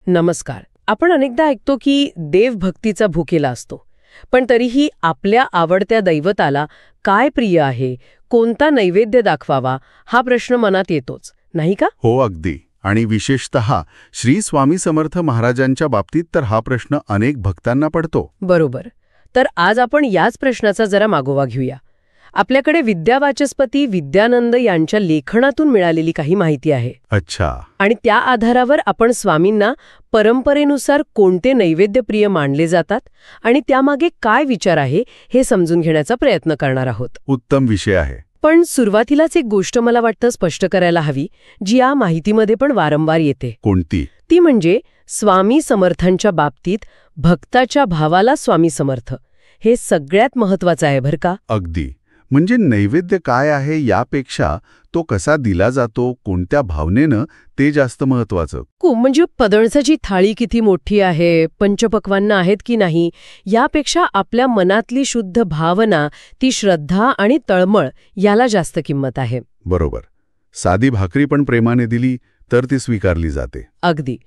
नमस्कार. आपण अनेकदा ऐकतो की देवभक्तीचा भुकेला असतो, पण तरीही आपल्या आवडत्या दैवताला काय प्रिय आहे, कोणता नैवेद्य दाखवावा हा प्रश्न मनात येतोच, नाही का? हो, अगदी. आणि विशेषतः श्री स्वामी समर्थ महाराजांच्या बाबतीत तर हा प्रश्न अनेक भक्तांना पडतो. बरोबर. तर आज आपण याच प्रश्नाचा जरा मागोवा घेऊया. आपल्याकडे विद्यावाचस्पती विद्यानंद यांच्या लेखनातून मिळालेली काही माहिती आहे. अच्छा. आणि त्या आधारावर आपण स्वामींना परंपरेनुसार कोणते नैवेद्यप्रिय मानले जातात आणि त्यामागे काय विचार आहे हे समजून घेण्याचा प्रयत्न करणार आहोत. उत्तम विषय आहे. पण सुरुवातीलाच एक गोष्ट मला वाटतं स्पष्ट करायला हवी, जी या माहितीमध्ये पण वारंवार येते. कोणती? ती म्हणजे स्वामी समर्थांच्या बाबतीत भक्ताच्या भावाला स्वामी समर्थ हे सगळ्यात महत्वाचं आहे बरं का. अगदी. म्हणजे नैवेद्य काय आहे यापेक्षा तो कसा दिला जातो, कोणत्या भावनेनं, ते जास्त महत्वाचं. म्हणजे पदळसाची थाळी किती मोठी आहे, पंचपक्वान्न आहेत की नाही, यापेक्षा आपल्या मनातली शुद्ध भावना, ती श्रद्धा आणि तळमळ याला जास्त किंमत आहे. बरोबर. साधी भाकरी पण प्रेमाने दिली तर ती स्वीकारली जाते. अगदी.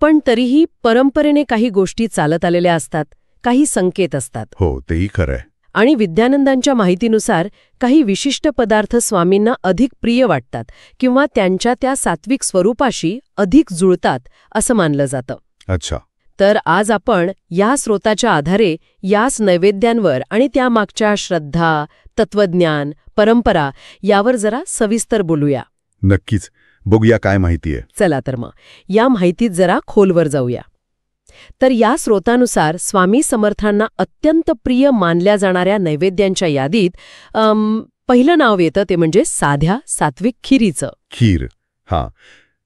पण तरीही परंपरेने काही गोष्टी चालत आलेल्या असतात, काही संकेत असतात. हो, तेही खरंय. आणि विद्यानंदांच्या माहितीनुसार काही विशिष्ट पदार्थ स्वामींना अधिक प्रिय वाटतात किंवा त्यांच्या त्या सात्विक स्वरूपाशी अधिक जुळतात असं मानलं जातं. अच्छा. तर आज आपण या स्रोताच्या आधारे याच नैवेद्यांवर आणि त्यामागच्या श्रद्धा, तत्वज्ञान, परंपरा यावर जरा सविस्तर बोलूया. नक्कीच. बघूया काय माहिती आहे. चला तर मग या माहितीत जरा खोलवर जाऊया. तर या स्रोतानुसार स्वामी समर्थांना अत्यंत प्रिय मानल्या जाणाऱ्या नैवेद्यांच्या यादीत पहिलं नाव येतं ते म्हणजे साध्या सात्विक खिरीचं. खीर. हा,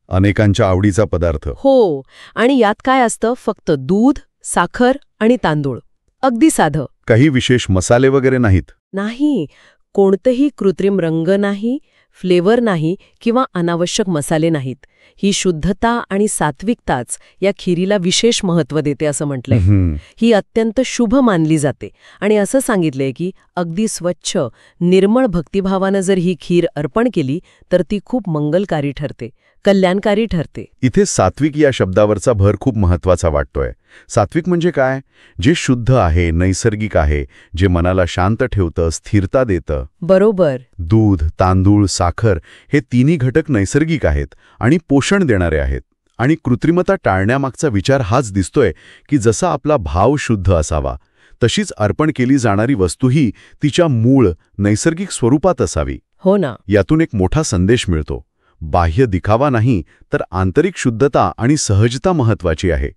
अनेकांच्या आवडीचा पदार्थ. हो. आणि यात काय असतं? फक्त दूध, साखर आणि तांदूळ. अगदी साधं. काही विशेष मसाले वगैरे नाहीत. नाही. कोणतेही कृत्रिम रंग नाही, फ्लेवर नाही किंवा अनावश्यक मसाले नाहीत. ही शुद्धता आणि सात्विकताच या खिरीला विशेष महत्त्व देते असं म्हटलंय. ही अत्यंत शुभ मानली जाते आणि असं सांगितलंय की अगदी स्वच्छ, निर्मळ भक्तिभावानं जर ही खीर अर्पण केली तर ती खूप मंगलकारी ठरते, कल्याणकारी ठरते. इथे सात्विक या शब्दावरचा भर खूप महत्वाचा वाटतोय. सात्विक म्हणजे काय? जे शुद्ध आहे, नैसर्गिक आहे, जे मनाला शांत ठेवतं, स्थिरता देतं. बरोबर. दूध, तांदूळ, साखर हे तिन्ही घटक नैसर्गिक आहेत आणि पोषण देणारे आहेत. आणि कृत्रिमता टाळण्यामागचा विचार हाच दिसतोय की जसा आपला भाव शुद्ध असावा, तशीच अर्पण केली जाणारी वस्तूही तिच्या मूळ नैसर्गिक स्वरूपात असावी. हो ना. यातून एक मोठा संदेश मिळतो. बाह्य दिखावा नाही, तर आंतरिक शुद्धता आणि सहजता महत्वाची आहे.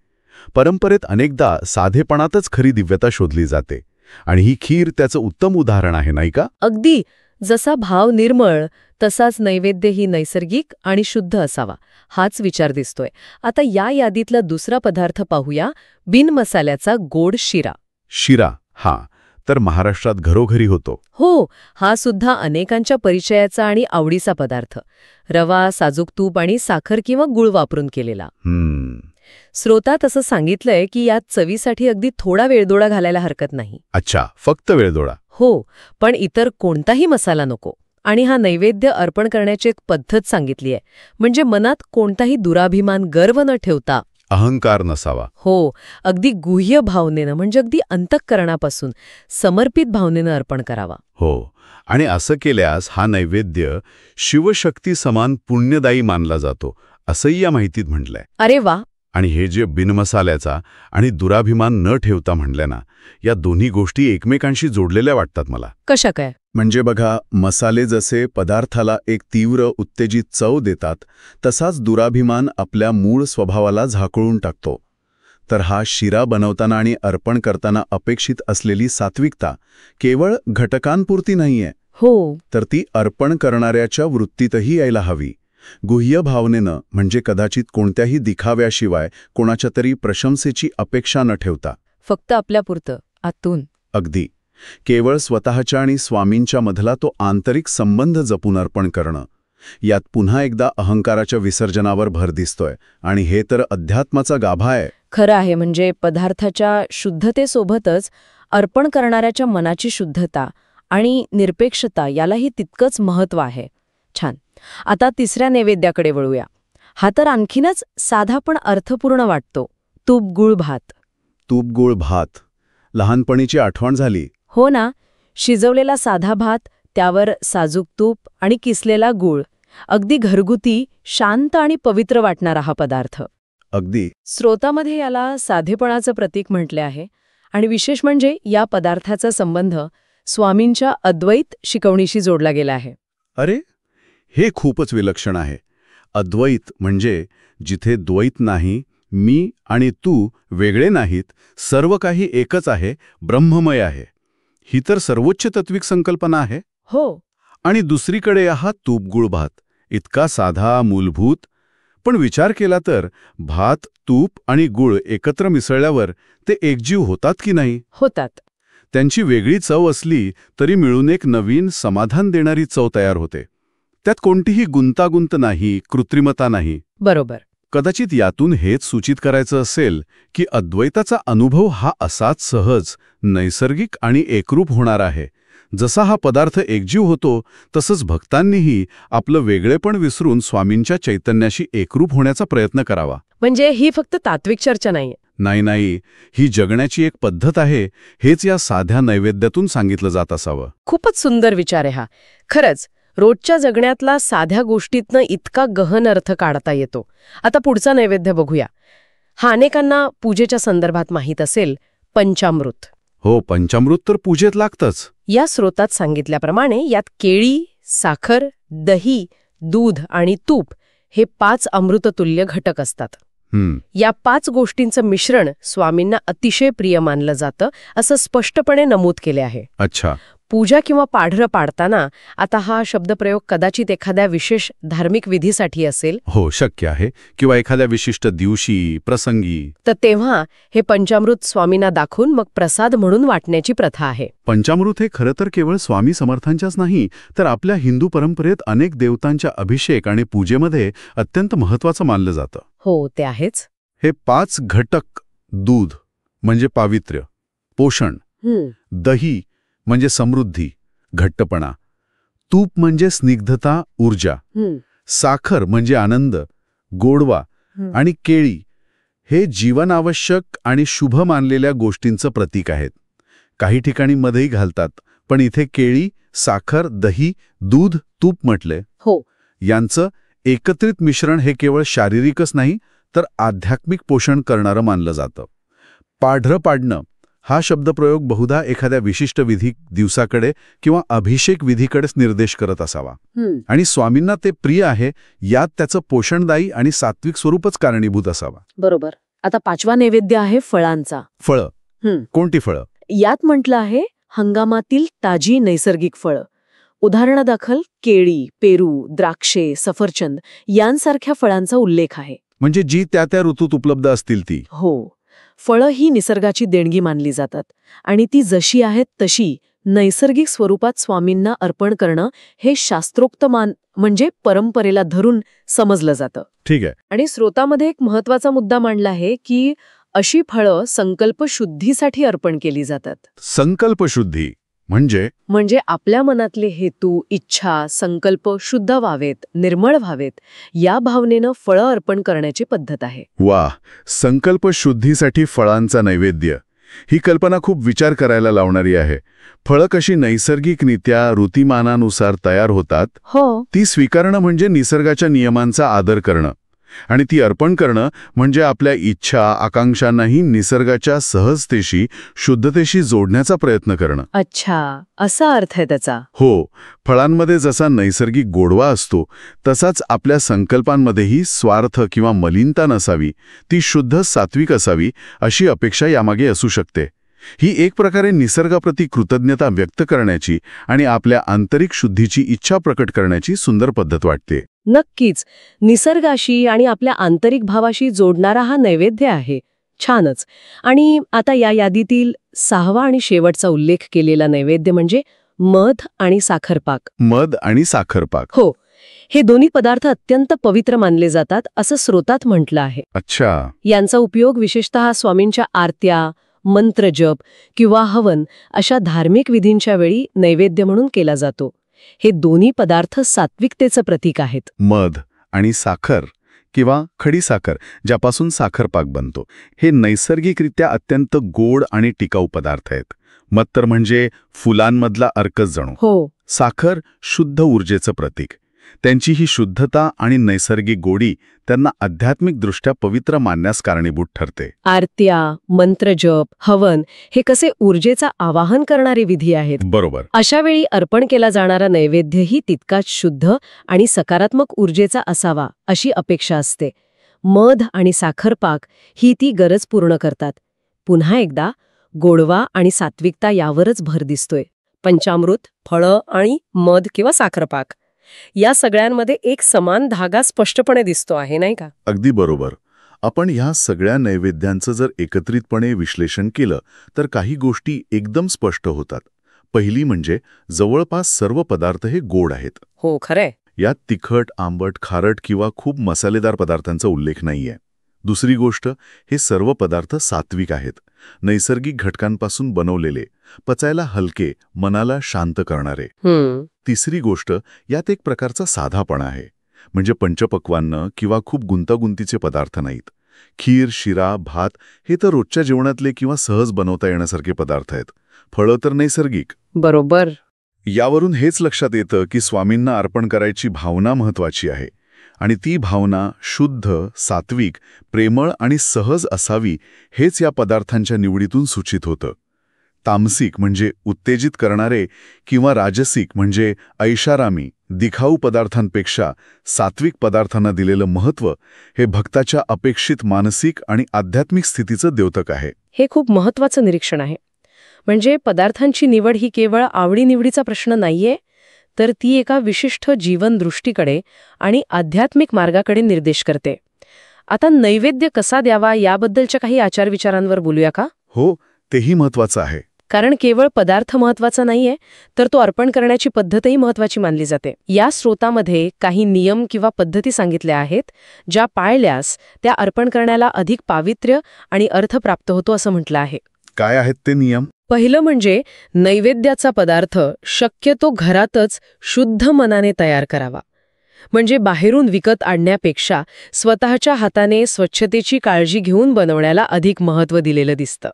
परंपरेत अनेकदा साधेपणातच खरी दिव्यता शोधली जाते आणि ही खीर त्याचं उत्तम उदाहरण आहे, नाही का? अगदी. जसा भाव निर्मळ तसाच नैवेद्यही नैसर्गिक आणि शुद्ध असावा, हाच विचार दिसतोय. आता या यादीतला दुसरा पदार्थ पाहूया, बिन मसाल्याचा गोड शिरा. शिरा. हा तर महाराष्ट्रात घरोघरी होतो. हो. हा सुद्धा अनेकांच्या परिचयाचा आणि आवडीचा पदार्थ. रवा, साजूक तूप आणि साखर किंवा गुळ वापरून केलेला. स्रोतात असं सांगितलंय की यात चवीसाठी अगदी थोडा वेळदोडा घालायला हरकत नाही. अच्छा, फक्त वेळदोडा. हो. पण इतर कोणताही मसाला नको. आणि हा नैवेद्य अर्पण करण्याची एक पद्धत सांगितली आहे. म्हणजे मनात कोणताही दुराभिमान, गर्व न ठेवता, अहंकार नसावा. हो, अगदी गुह्य भावनेनं म्हणजे अगदी अंतःकरणापासून समर्पित भावनेनं अर्पण करावा. हो. आणि असं केल्यास हा नैवेद्य शिवशक्ती समान पुण्यदायी मानला जातो, असंही या माहितीत म्हटलंय. अरे वा. आणि हे जे बिनमसाल्याचा आणि दुराभिमान न ठेवता म्हणलं ना, या दोन्ही गोष्टी एकमेकांशी जोडलेल्या वाटतात मला. कशा काय? म्हणजे बघा, मसाले जसे पदार्थाला एक तीव्र उत्तेजित चव देतात, तसाच दुराभिमान आपल्या मूळ स्वभावाला झाकळून टाकतो. तर हा शिरा बनवताना आणि अर्पण करताना अपेक्षित असलेली सात्विकता केवळ घटकांपुरती नाहीये, हो, तर ती अर्पण करणाऱ्याच्या वृत्तीतही यायला हवी. गुह्य भावनेनं, म्हणजे कदाचित कोणत्याही दिखाव्याशिवाय कोणाच्या तरी प्रशंसेची अपेक्षा न ठेवता. फक्त आपल्यापुरतं, आतून. अगदी. केवळ स्वतःच्या आणि स्वामींच्या मधला तो आंतरिक संबंध जपून अर्पण करणं. यात पुन्हा एकदा अहंकाराच्या विसर्जनावर भर दिसतोय. आणि हे तर अध्यात्माचा गाभा आहे. खरं आहे. म्हणजे पदार्थाच्या शुद्धतेसोबतच अर्पण करणाऱ्याच्या मनाची शुद्धता आणि निरपेक्षता यालाही तितकंच महत्त्व आहे. छान. आता तिसऱ्या नैवेद्याकडे वळूया. हा तर आणखीनच साधा पण अर्थपूर्ण वाटतो. तूप गुळ भात. तूप गोळ भात. लहानपणीची आठवण झाली. हो ना, शिजवलेला साधा भात, त्यावर साजूक तूप आणि किसलेला गूळ. अगदी घरगुती, शांत आणि पवित्र वाटणारा हा पदार्थ. अगदी. स्रोतामध्ये याला साधेपणाचं प्रतीक म्हटले आहे आणि विशेष म्हणजे या पदार्थाचा संबंध स्वामींच्या अद्वैत शिकवणीशी जोडला गेला आहे. अरे, हे खूपच विलक्षण आहे. अद्वैत म्हणजे जिथे द्वैत नाही, मी आणि तू वेगळे नाहीत, सर्व काही एकच आहे, ब्रह्ममय आहे. ही तर सर्वोच्च तत्विक संकल्पना आहे. हो. आणि दुसरीकडे हा तूपगुळ भात, इतका साधा, मूलभूत. पण विचार केला तर भात, तूप आणि गुळ एकत्र मिसळल्यावर ते एकजीव होतात की नाही? होतात. त्यांची वेगळी चव असली तरी मिळून एक नवीन, समाधान देणारी चव तयार होते. त्यात कोणतीही गुंतागुंत नाही, कृत्रिमता नाही. बरोबर. कदाचित यातून हेच सूचित करायचं असेल की अद्वैताचा अनुभव हा असाच सहज, नैसर्गिक आणि एकरूप होणार आहे. जसा हा पदार्थ एकजीव होतो, तसंच भक्तांनीही आपलं वेगळेपण विसरून स्वामींच्या चैतन्याशी एकरूप होण्याचा प्रयत्न करावा. म्हणजे ही फक्त तात्विक चर्चा नाहीये. नाही, ही जगण्याची एक पद्धत आहे, हेच या साध्या नैवेद्यातून सांगितलं जात असावं. खूपच सुंदर विचार आहे हा. खरंच, रोजच्या जगण्यातला साध्या गोष्टीतनं इतका गहन अर्थ काढता येतो. आता पुढचा नैवेद्य बघूया. हा अनेकांना पूजेच्या संदर्भात माहीत असेल, पंचामृत. हो, पंचामृत तर पूजेत लागतंच. या स्रोतात सांगितल्याप्रमाणे यात केळी, साखर, दही, दूध आणि तूप हे 5 अमृततुल्य घटक असतात. या 5 गोष्टींचं मिश्रण स्वामींना अतिशय प्रिय मानलं जातं, असं स्पष्टपणे नमूद केले आहे. अच्छा. पूजा किंवा पाढरं पाडताना आता हा शब्दप्रयोग कदाचित एखाद्या विशेष धार्मिक विधीसाठी असेल. हो, शक्य आहे. किंवा एखाद्या विशिष्ट दिवशी, प्रसंगी. तर तेव्हा हे पंचामृत स्वामींना दाखवून मग प्रसाद म्हणून वाटण्याची प्रथा आहे. पंचामृत हे खरं तर केवळ स्वामी समर्थांच्याच नाही, तर आपल्या हिंदू परंपरेत अनेक देवतांच्या अभिषेक आणि पूजेमध्ये अत्यंत महत्त्वाचं मानलं जातं. हो, ते आहेच. हे 5 घटक, दूध म्हणजे पावित्र्य, पोषण, दही म्हणजे समृद्धी, घट्टपणा, तूप म्हणजे स्निग्धता, ऊर्जा, साखर म्हणजे आनंद, गोडवा आणि केळी हे जीवनावश्यक आणि शुभ मानलेल्या गोष्टींचं प्रतीक आहेत. काही ठिकाणी मधही घालतात, पण इथे केळी, साखर, दही, दूध, तूप म्हटले. हो. यांचं एकत्रित मिश्रण हे केवळ शारीरिकच नाही, तर आध्यात्मिक पोषण करणारं मानलं जातं. पाढरं पाडणं हा शब्दप्रयोग बहुधा एखाद्या विशिष्ट विधी दिवसाकडे किंवा अभिषेक विधीकडेच निर्देश करत असावा. आणि स्वामींना ते प्रिय आहे, यात त्याचं पोषणदायी आणि सात्विक स्वरूपच कारणीभूत असावा. बरोबर. आता 5वा नैवेद्य आहे फळांचा. फळं. कोणती फळं? यात म्हटलं आहे हंगामातील ताजी नैसर्गिक फळं. उदाहरणादाखल केळी, पेरू, द्राक्षे, सफरचंद यांसारख्या फळांचा उल्लेख आहे. म्हणजे जी त्या ऋतूत उपलब्ध असतील ती. हो. फळं ही निसर्गाची देणगी मानली जातात आणि ती जशी आहेत तशी नैसर्गिक स्वरूपात स्वामींना अर्पण करणं हे शास्त्रोक्त मान म्हणजे परंपरेला धरून समजलं जातं. ठीक आहे. आणि स्रोतामध्ये एक महत्वाचा मुद्दा मांडला आहे की अशी फळं संकल्प शुद्धीसाठी अर्पण केली जातात. संकल्पशुद्धी म्हणजे आपल्या मनातले हेतू, इच्छा, संकल्प शुद्ध व्हावेत, निर्मळ व्हावेत, या भावनेनं फळं अर्पण करण्याची पद्धत आहे. वा, संकल्पशुद्धीसाठी फळांचा नैवेद्य. ही कल्पना खूप विचार करायला लावणारी आहे. फळं कशी नैसर्गिकरित्या ऋतीमानानुसार तयार होतात, हो, ती स्वीकारणं म्हणजे निसर्गाच्या नियमांचा आदर करणं. आणि ती अर्पण करणं म्हणजे आपल्या इच्छा, आकांक्षांनाही निसर्गाच्या सहजतेशी, शुद्धतेशी जोडण्याचा प्रयत्न करणं. अच्छा, असा अर्थ आहे त्याचा. हो, फळांमध्ये जसा नैसर्गिक गोडवा असतो, तसाच आपल्या संकल्पांमध्येही स्वार्थ किंवा मलिनता नसावी, ती शुद्ध सात्विक असावी, अशी अपेक्षा यामागे असू शकते. ही एक प्रकारे निसर्गाप्रती कृतज्ञता व्यक्त करण्याची आणि आपल्या आंतरिक शुद्धीची इच्छा प्रकट करण्याची सुंदर पद्धत वाटते. नक्कीच. निसर्गाशी आणि आपल्या आंतरिक भावाशी जोडणारा हा नैवेद्य आहे. छानच. आणि आता या यादीतील 6वा आणि शेवटचा उल्लेख केलेला नैवेद्य म्हणजे मध आणि साखरपाक. मध आणि साखरपाक. हो. हे दोन्ही पदार्थ अत्यंत पवित्र मानले जातात असं स्रोतात म्हटलं आहे. अच्छा. यांचा उपयोग विशेषतः स्वामींच्या आरत्या, मंत्रजप किंवा हवन अशा धार्मिक विधींच्या वेळी नैवेद्य म्हणून केला जातो. हे दोन्ही पदार्थ सात्विकतेचं प्रतीक आहेत. मध आणि साखर किंवा खडीसाखर, ज्यापासून साखरपाक बनतो. हे नैसर्गिकरित्या अत्यंत गोड आणि टिकाऊ पदार्थ आहेत. मध तर म्हणजे फुलांमधला अर्कच जणू. हो. साखर शुद्ध ऊर्जेचं प्रतीक. त्यांची ही शुद्धता आणि नैसर्गिक गोडी त्यांना आध्यात्मिकदृष्ट्या पवित्र मानण्यास कारणीभूत ठरते. आरत्या, मंत्रजप, हवन हे कसे ऊर्जेचा आवाहन करणारे विधी आहेत. बरोबर. अशा वेळी अर्पण केला जाणारा नैवेद्यही तितकाच शुद्ध आणि सकारात्मक ऊर्जेचा असावा अशी अपेक्षा असते. मध आणि साखरपाक ही ती गरज पूर्ण करतात. पुन्हा एकदा गोडवा आणि सात्विकता यावरच भर दिसतोय. पंचामृत, फळं आणि मध किंवा साखरपाक या सगळ्यांमध्ये एक समान धागा स्पष्टपणे दिसतो आहे, नाही का? अगदी बरोबर. आपण ह्या सगळ्या नैवेद्यांचं जर एकत्रितपणे विश्लेषण केलं तर काही गोष्टी एकदम स्पष्ट होतात. पहिली म्हणजे जवळपास सर्व पदार्थ हे गोड आहेत. हो, खरंय. यात तिखट, आंबट, खारट किंवा खूप मसालेदार पदार्थांचा उल्लेख नाहीये. दुसरी गोष्ट, हे सर्व पदार्थ सात्विक आहेत, नैसर्गिक घटकांपासून बनवलेले, पचायला हलके, मनाला शांत करणारे. तिसरी गोष्ट, यात एक प्रकारचा साधापणा आहे. म्हणजे पंचपक्वान्न किंवा खूप गुंतागुंतीचे पदार्थ नाहीत. खीर, शिरा, भात हे तर रोजच्या जेवणातले किंवा सहज बनवता येण्यासारखे पदार्थ आहेत. फळं तर नैसर्गिक. बरोबर. यावरून हेच लक्षात येतं की स्वामींना अर्पण करायची भावना महत्वाची आहे. आणि ती भावना शुद्ध, सात्विक, प्रेमळ आणि सहज असावी हेच या पदार्थांच्या निवडीतून सूचित होतं. तामसिक म्हणजे उत्तेजित करणारे किंवा राजसिक म्हणजे ऐषारामी, दिखाऊ पदार्थांपेक्षा सात्विक पदार्थांना दिलेलं महत्त्व हे भक्ताच्या अपेक्षित मानसिक आणि आध्यात्मिक स्थितीचं द्योतक आहे. हे खूप महत्वाचं निरीक्षण आहे. म्हणजे पदार्थांची निवड ही केवळ आवडीनिवडीचा प्रश्न नाहीये, तर ती एका विशिष्ट जीवनदृष्टीकडे आणि आध्यात्मिक मार्गाकडे निर्देश करते. आता नैवेद्य कसा द्यावा याबद्दलच्या काही आचारविचारांवर बोलूया का? हो, तेही महत्वाचं आहे. कारण केवळ पदार्थ महत्वाचा नाहीये, तर तो अर्पण करण्याची पद्धतही महत्वाची मानली जाते. या स्रोतामध्ये काही नियम किंवा पद्धती सांगितल्या आहेत, ज्या पाळल्यास त्या अर्पण करण्याला अधिक पावित्र्य आणि अर्थ प्राप्त होतो असं म्हटलं आहे. काय आहेत ते नियम? पहिलं म्हणजे नैवेद्याचा पदार्थ शक्यतो घरातच शुद्ध मनाने तयार करावा. म्हणजे बाहेरून विकत आणण्यापेक्षा स्वतःच्या हाताने स्वच्छतेची काळजी घेऊन बनवण्याला अधिक महत्त्व दिलेलं दिसतं.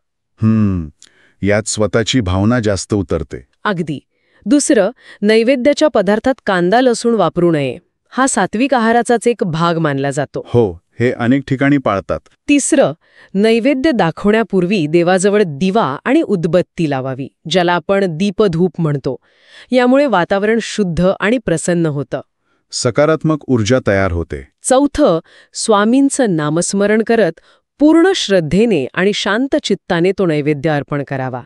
यात स्वतःची भावना जास्त उतरते. अगदी. दुसरं, नैवेद्याच्या पदार्थात कांदा लसूण वापरू नये. हा सात्विक आहाराचाच एक भाग मानला जातो. हो, हे अनेक ठिकाणी पाळतात. तिसरं, नैवेद्य दाखवण्यापूर्वी देवाजवळ दिवा आणि उदबत्ती लावावी, ज्याला आपण दीपधूप म्हणतो. यामुळे वातावरण शुद्ध आणि प्रसन्न होतं. सकारात्मक ऊर्जा तयार होते. चौथं, स्वामींचं नामस्मरण करत पूर्ण श्रद्धेने आणि शांत चित्ताने तो नैवेद्य अर्पण करावा.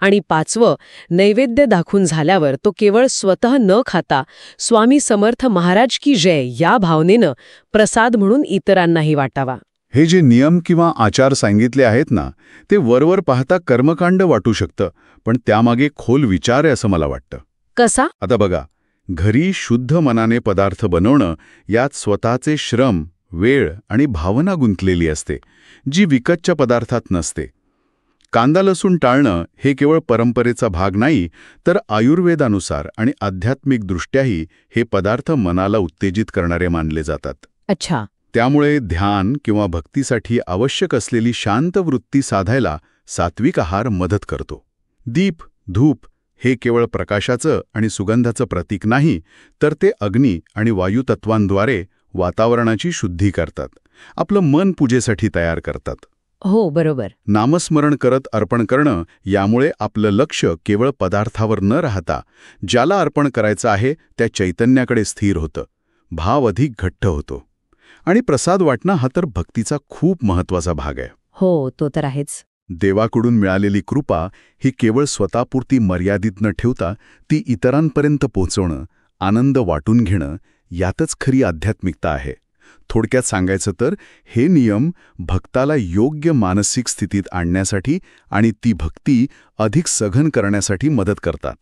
आणि पाचवं, नैवेद्य दाखवून झाल्यावर तो केवळ स्वतः न खाता स्वामी समर्थ महाराज की जय या भावनेनं प्रसाद म्हणून इतरांनाही वाटावा. हे जे नियम किंवा आचार सांगितले आहेत ना, ते वरवर पाहता कर्मकांड वाटू शकतं, पण त्यामागे खोल विचार आहे असं मला वाटतं. कसा? आता बघा, घरी शुद्ध मनाने पदार्थ बनवणं यात स्वतःचे श्रम, वेळ आणि भावना गुंतलेली असते, जी विकतच्या पदार्थात नसते. कांदा लसूण टाळणं हे केवळ परंपरेचा भाग नाही, तर आयुर्वेदानुसार आणि आध्यात्मिकदृष्ट्याही हे पदार्थ मनाला उत्तेजित करणारे मानले जातात. अच्छा. त्यामुळे ध्यान किंवा भक्तीसाठी आवश्यक असलेली शांत वृत्ती साधायला सात्विक आहार मदत करतो. दीप, धूप हे केवळ प्रकाशाचं आणि सुगंधाचं प्रतीक नाही, तर ते अग्नी आणि वायुतत्वांद्वारे वातावरणाची शुद्धी करतात, आपलं मन पूजेसाठी तयार करतात. हो, बरोबर. नामस्मरण करत अर्पण करणं यामुळे आपलं लक्ष केवळ पदार्थावर न राहता ज्याला अर्पण करायचं आहे त्या चैतन्याकडे स्थिर होतं, भाव अधिक घट्ट होतो. आणि प्रसाद वाटणं हा तर भक्तीचा खूप महत्वाचा भाग आहे. हो, तो तर आहेच. देवाकडून मिळालेली कृपा ही केवळ स्वतःपुरती मर्यादित न ठेवता ती इतरांपर्यंत पोहोचवणं, आनंद वाटून घेणं यातच खरी आध्यात्मिकता आहे. थोडक्यात सांगायचं तर हे नियम भक्ताला योग्य मानसिक स्थितीत आणण्यासाठी आणि ती भक्ती अधिक सघन करण्यासाठी मदत करतात.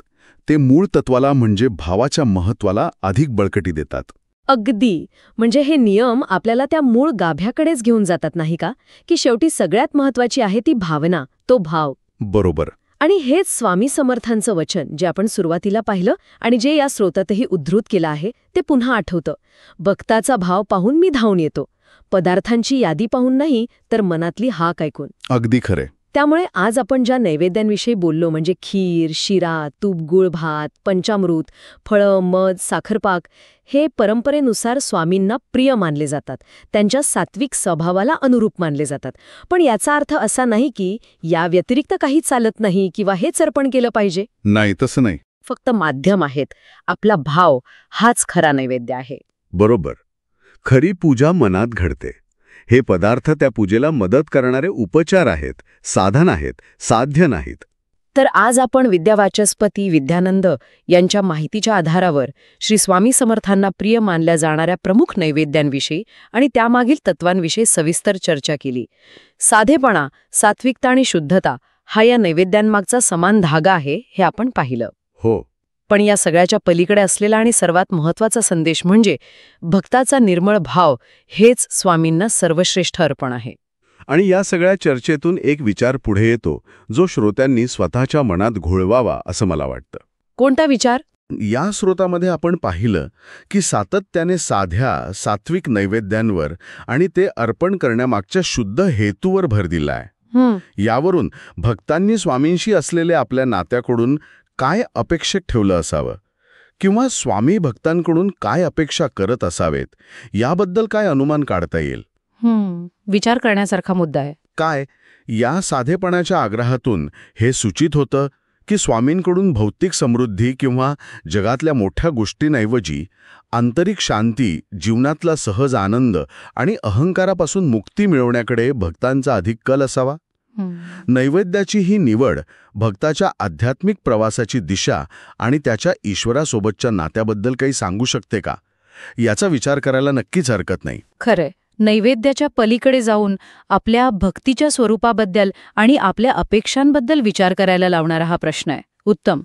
ते मूळ तत्वाला म्हणजे भावाच्या महत्वाला अधिक बळकटी देतात. अगदी. म्हणजे हे नियम आपल्याला त्या मूळ गाभ्याकडेच घेऊन जातात, नाही का? की शेवटी सगळ्यात महत्वाची आहे ती भावना, तो भाव. बरोबर. आणि हेच स्वामी समर्थांचं वचन जे आपण सुरुवातीला पाहिलं आणि जे या स्रोतातही उद्धृत केलं आहे ते पुन्हा आठवतं. भक्ताचा भाव पाहून मी धावून येतो. पदार्थांची यादी पाहून नाही, तर मनातली हाक ऐकून. अगदी खरे. त्यामुळे आज आपण ज्या नैवेद्यांविषयी बोललो म्हणजे खीर, शिरा, तूप गुळ भात, पंचामृत, फळं, मध, साखरपाक, हे परंपरेनुसार स्वामींना प्रिय मानले जातात. त्यांच्या सात्विक स्वभावाला अनुरूप मानले जातात. पण याचा अर्थ असा नाही की या व्यतिरिक्त काही चालत नाही किंवा हेच अर्पण केलं पाहिजे. नाही, तसं नाही. फक्त माध्यम आहेत. आपला भाव हाच खरा नैवेद्य आहे. बरोबर. खरी पूजा मनात घडते. हे पदार्थ त्या पूजेला मदत करणारे उपचार आहेत, साधन आहेत, साध्य नाहीत. तर आज आपण विद्यावाचस्पती विद्यानंद यांच्या माहितीच्या आधारावर श्री स्वामी समर्थांना प्रिय मानल्या जाणाऱ्या प्रमुख नैवेद्यांविषयी आणि त्यामागील तत्वांविषयी सविस्तर चर्चा केली. साधेपणा, सात्विकता आणि शुद्धता हा या नैवेद्यांमागचा समान धागा आहे हे आपण पाहिलं. हो. पण या सगळ्याच्या पलीकडे असलेला आणि सर्वात महत्त्वाचा संदेश म्हणजे भक्ताचा निर्मळ भाव हेच स्वामींना सर्वश्रेष्ठ अर्पण आहे. आणि या सगळ्या चर्चेतून एक विचार पुढे येतो जो श्रोत्यांनी स्वतःच्या मनात घोळवावा असं मला वाटतं. कोणता विचार? या स्रोतामध्ये आपण पाहिलं की सातत्याने साध्या सात्विक नैवेद्यांवर आणि ते अर्पण करण्यामागच्या शुद्ध हेतूवर भर दिलाय. यावरून भक्तांनी स्वामींशी असलेल्या आपल्या नात्याकडून काय अपेक्षित ठेवलं असावं किंवा स्वामी भक्तांकडून काय अपेक्षा करत असावेत याबद्दल काय अनुमान काढता येईल. विचार करण्यासारखा मुद्दा आहे. काय या साधेपणाच्या आग्रहातून हे सूचित होतं की स्वामींकडून भौतिक समृद्धी किंवा जगातल्या मोठ्या गोष्टींऐवजी आंतरिक शांती, जीवनातला सहज आनंद आणि अहंकारापासून मुक्ती मिळवण्याकडे भक्तांचा अधिक कल असावा. नैवेद्याची ही निवड भक्ताच्या आध्यात्मिक प्रवासाची दिशा आणि त्याच्या ईश्वरासोबतच्या नात्याबद्दल काही सांगू शकते का, याचा विचार करायला नक्कीच हरकत नाही. खरंय. नैवेद्याच्या पलीकडे जाऊन आपल्या भक्तीच्या स्वरूपाबद्दल आणि आपल्या अपेक्षांबद्दल विचार करायला लावणारा हा प्रश्न आहे. उत्तम.